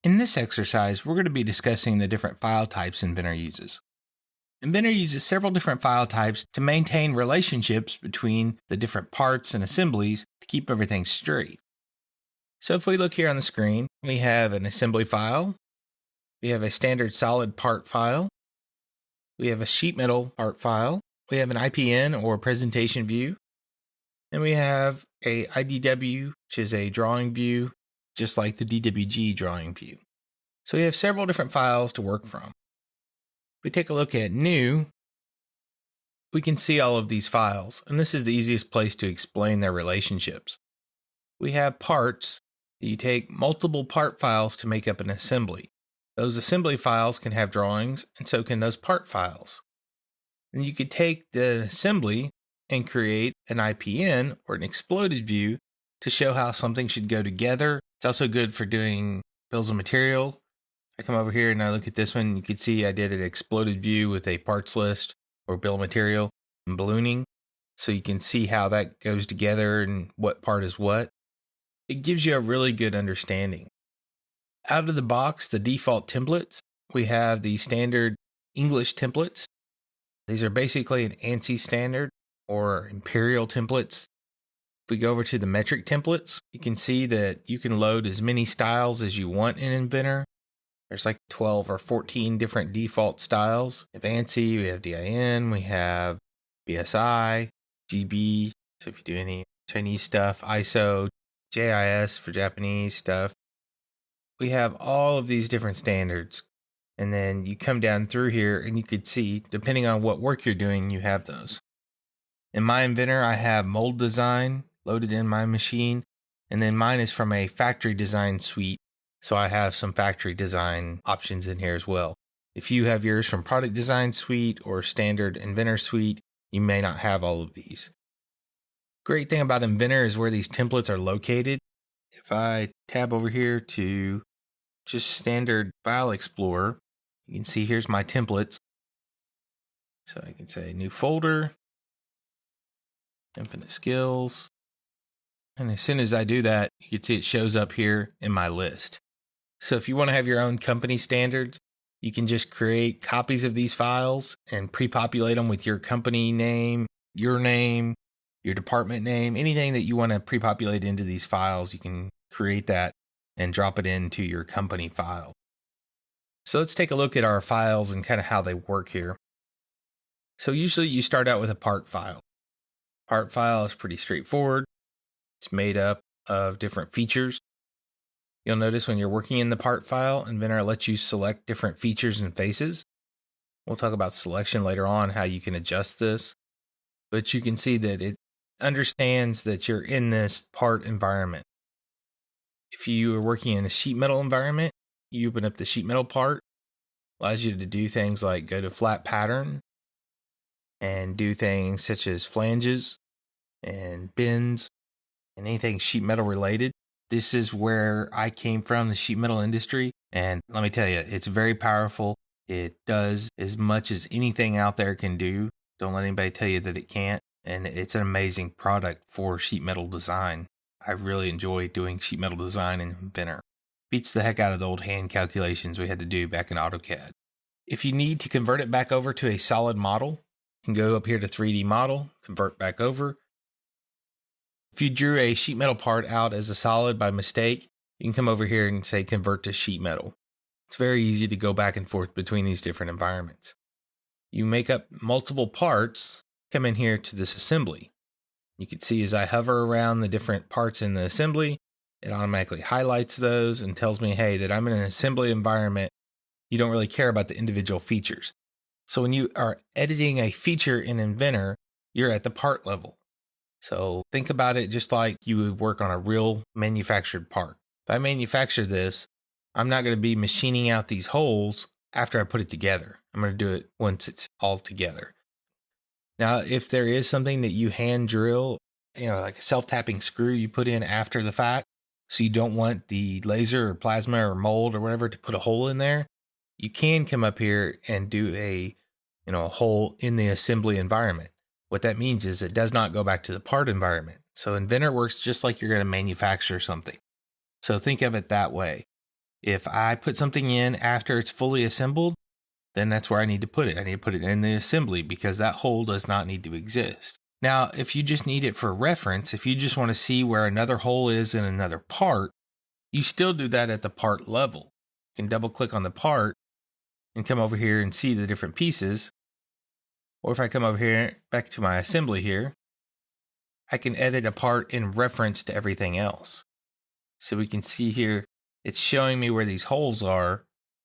In this exercise, we're going to be discussing the different file types Inventor uses. Inventor uses several different file types to maintain relationships between the different parts and assemblies to keep everything straight. So if we look here on the screen, we have an assembly file, we have a standard solid part file, we have a sheet metal part file, we have an IPN or presentation view, and we have a IDW, which is a drawing view, just like the DWG drawing view. So we have several different files to work from. If we take a look at new, we can see all of these files, and this is the easiest place to explain their relationships. We have parts. You take multiple part files to make up an assembly. Those assembly files can have drawings, and so can those part files. And you could take the assembly and create an IPN or an exploded view to show how something should go together. It's also good for doing bills of material. I come over here and I look at this one. You can see I did an exploded view with a parts list or bill of material and ballooning. So you can see how that goes together and what part is what. It gives you a really good understanding. Out of the box, the default templates, we have the standard English templates. These are basically an ANSI standard or imperial templates. If we go over to the metric templates, you can see that you can load as many styles as you want in Inventor. There's like 12 or 14 different default styles. We have ANSI, we have DIN, we have BSI, GB, so if you do any Chinese stuff, ISO, JIS for Japanese stuff. We have all of these different standards. And then you come down through here and you could see, depending on what work you're doing, you have those. In my Inventor, I have mold design loaded in my machine, and then mine is from a factory design suite, so I have some factory design options in here as well. If you have yours from product design suite or standard Inventor suite, you may not have all of these. Great thing about Inventor is where these templates are located. If I tab over here to just standard file explorer, you can see here's my templates. So I can say new folder, infinite skills. And as soon as I do that, you can see it shows up here in my list. So if you want to have your own company standards, you can just create copies of these files and pre-populate them with your company name, your department name, anything that you want to pre-populate into these files, you can create that and drop it into your company file. So let's take a look at our files and kind of how they work here. So usually you start out with a part file. Part file is pretty straightforward. It's made up of different features. You'll notice when you're working in the part file, Inventor lets you select different features and faces. We'll talk about selection later on, how you can adjust this. But you can see that it understands that you're in this part environment. If you are working in a sheet metal environment, you open up the sheet metal part. Allows you to do things like go to flat pattern and do things such as flanges and bends and anything sheet metal related. This is where I came from, the sheet metal industry. And let me tell you, it's very powerful. It does as much as anything out there can do. Don't let anybody tell you that it can't. And it's an amazing product for sheet metal design. I really enjoy doing sheet metal design in Inventor. Beats the heck out of the old hand calculations we had to do back in AutoCAD. If you need to convert it back over to a solid model, you can go up here to 3D model, convert back over. If you drew a sheet metal part out as a solid by mistake, you can come over here and say convert to sheet metal. It's very easy to go back and forth between these different environments. You make up multiple parts, come in here to this assembly. You can see as I hover around the different parts in the assembly, it automatically highlights those and tells me, hey, that I'm in an assembly environment. You don't really care about the individual features. So when you are editing a feature in Inventor, you're at the part level. So think about it just like you would work on a real manufactured part. If I manufacture this, I'm not going to be machining out these holes after I put it together. I'm going to do it once it's all together. Now, if there is something that you hand drill, like a self-tapping screw you put in after the fact, so you don't want the laser or plasma or mold or whatever to put a hole in there, you can come up here and do a hole in the assembly environment. What that means is it does not go back to the part environment. So Inventor works just like you're going to manufacture something. So think of it that way. If I put something in after it's fully assembled, then that's where I need to put it. I need to put it in the assembly because that hole does not need to exist. Now, if you just need it for reference, if you just want to see where another hole is in another part, you still do that at the part level. You can double click on the part and come over here and see the different pieces. Or if I come over here, back to my assembly here, I can edit a part in reference to everything else. So we can see here, it's showing me where these holes are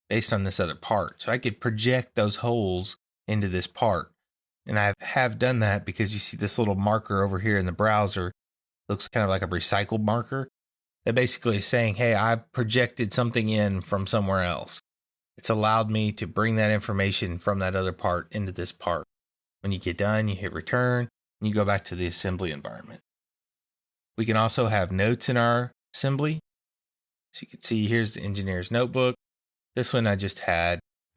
based on this other part. So I could project those holes into this part. And I have done that because you see this little marker over here in the browser. Looks kind of like a recycled marker. That basically is saying, hey, I've projected something in from somewhere else. It's allowed me to bring that information from that other part into this part. When you get done, you hit return, and you go back to the assembly environment. We can also have notes in our assembly. So you can see here's the engineer's notebook. This one I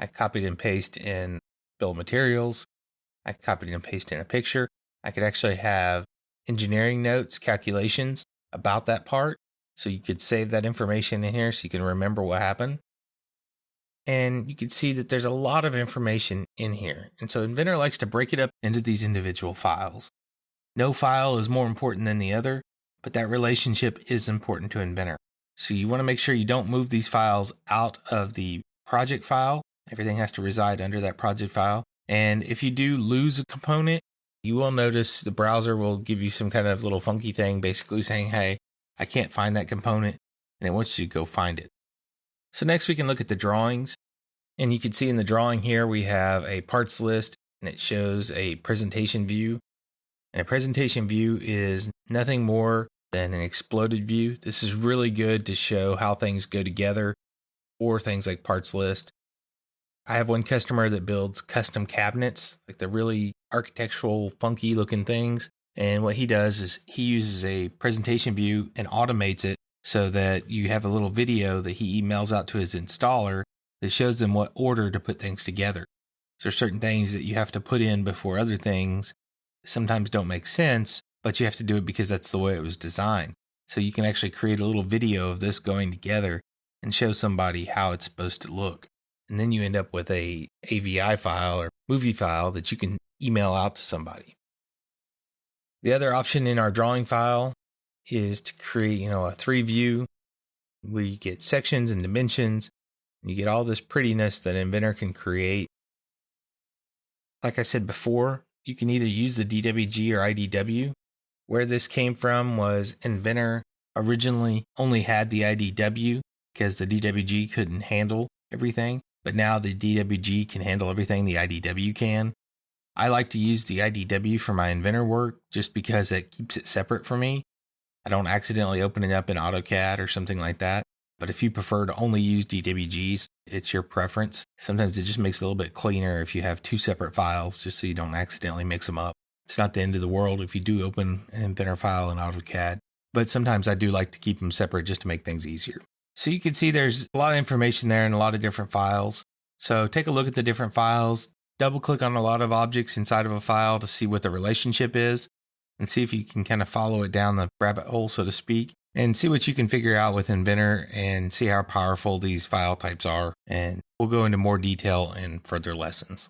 copied and pasted in bill of materials. I copied and pasted in a picture. I could actually have engineering notes, calculations about that part. So you could save that information in here so you can remember what happened. And you can see that there's a lot of information in here. And so Inventor likes to break it up into these individual files. No file is more important than the other, but that relationship is important to Inventor. So you want to make sure you don't move these files out of the project file. Everything has to reside under that project file. And if you do lose a component, you will notice the browser will give you some kind of little funky thing basically saying, hey, I can't find that component, and it wants you to go find it. So next we can look at the drawings. And you can see in the drawing here we have a parts list, and it shows a presentation view. And a presentation view is nothing more than an exploded view. This is really good to show how things go together or things like parts list. I have one customer that builds custom cabinets, like the really architectural, funky looking things. And what he does is he uses a presentation view and automates it so that you have a little video that he emails out to his installer that shows them what order to put things together. So there's certain things that you have to put in before other things sometimes don't make sense, but you have to do it because that's the way it was designed. So you can actually create a little video of this going together and show somebody how it's supposed to look. And then you end up with a AVI file or movie file that you can email out to somebody. The other option in our drawing file is to create, a 3-view where you get sections and dimensions, and you get all this prettiness that Inventor can create. Like I said before, you can either use the DWG or IDW. Where this came from was Inventor originally only had the IDW because the DWG couldn't handle everything, but now the DWG can handle everything the IDW can. I like to use the IDW for my Inventor work just because it keeps it separate for me. I don't accidentally open it up in AutoCAD or something like that. But if you prefer to only use DWGs, it's your preference. Sometimes it just makes it a little bit cleaner if you have 2 separate files, just so you don't accidentally mix them up. It's not the end of the world if you do open an Inventor file in AutoCAD, but sometimes I do like to keep them separate just to make things easier. So you can see there's a lot of information there and a lot of different files. So take a look at the different files, double click on a lot of objects inside of a file to see what the relationship is, and see if you can kind of follow it down the rabbit hole, so to speak, and see what you can figure out with Inventor and see how powerful these file types are. And we'll go into more detail in further lessons.